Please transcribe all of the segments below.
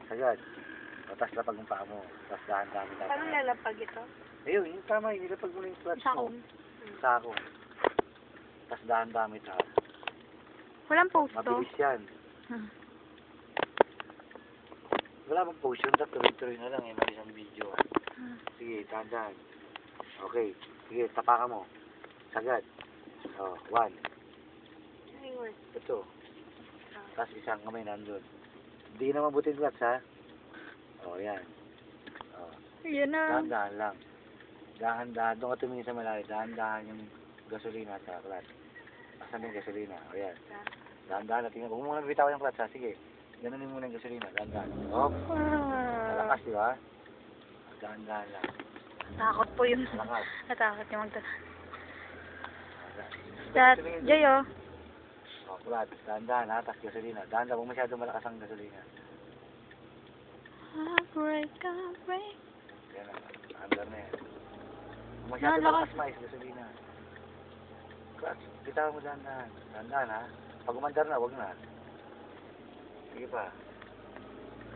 Sagad. O, tapos lapag yung paa mo. Tapos dahan-dahan mo. Paano lalapag ito? Ayun, yung tama, yung nilapag mo na yung clutch mo. Sakong. Sakong. Tapos dahan-dahan mo itaas. Walang post to. Mabilis yan. Wala mong post yun, tuloy-tuloy na lang eh, may isang video. Sige, dahan-dahan. Okay, sige, tapakan mo. Sagad. O, 1. Ayun. Ito. Tapos isang kamay nandun. Hindi na mabuti yung clutch, ha? O, yan. O, Yan na. dahan-dahan lang. Dahan-dahan. Doon ka tumingin sa malayo. Dahan-dahan yung gasolina sa clutch. Asan yung gasolina? O, yan. Dahan-dahan na tingnan. Huwag mo muna bitaw yung clutch, ha? Sige. Ganunin mo na yung gasolina. Dahan-dahan. Hop. Malakas, di ba? Dahan-dahan lang. Natakot po yun. Malakas. Natakot yung That, Jayo. O, clutch. Dahan-dahan, ha? Tapos gasolina. Dahan-dahan. Huwag masyadong malakas ang gasolina. Break. Yan na. Under na yan. Huwag masyadong malakas mais. Gasolina. Clutch. Bitaw mo dahan-dahan. Dahan-dahan, ha? Pag umandar na, huwag na. Sige pa.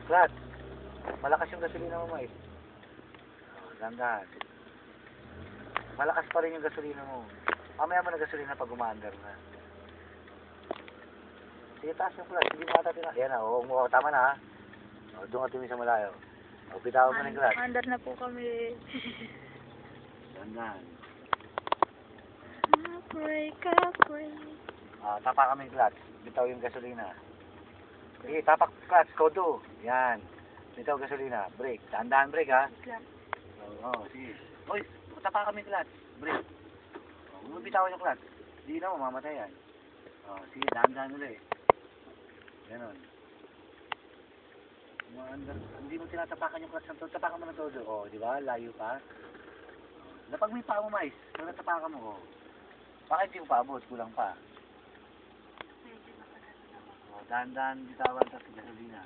Clutch. Malakas yung gasolina mo, mais. Dahan-dahan. Malakas pa rin yung gasolina mo. Mamaya mo na gasolina pag umaandar na. Sige, taas yung clutch. Hindi mo matatina. Yan na. O, tama na, ha? O, doon ka tumingin sa malayo. O, bitawan mo na yung clutch. Under na po kami. Dahan-dahan. Break. Tapak kami yung clutch. Bitaw yung gasolina. Sige, tapak clutch. Kodo. Yan. Bitaw gasolina. Brake. Dahan-dahan brake, ha? Oo, sige. Uy, tapak kami yung clutch. Brake. Huwag mo bitawan yung clutch. Hindi na, mamamatay yan. Sige, dahan-dahan ulit. Ganon. Hindi mo tinatapakan yung clutch ng todo. Tapakan mo ng todo. O, di ba? Layo pa. Lapag mo yung paa mo, mais. Pag natapakan mo, o. Bakit hindi mo paabot? Kulang pa. Dahan-dahan bitawan tapos gasolina.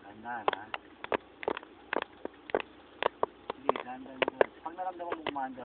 Dahan-dahan, ha? Sige, dahan-dahan. Pag naramdaman mo kumanda,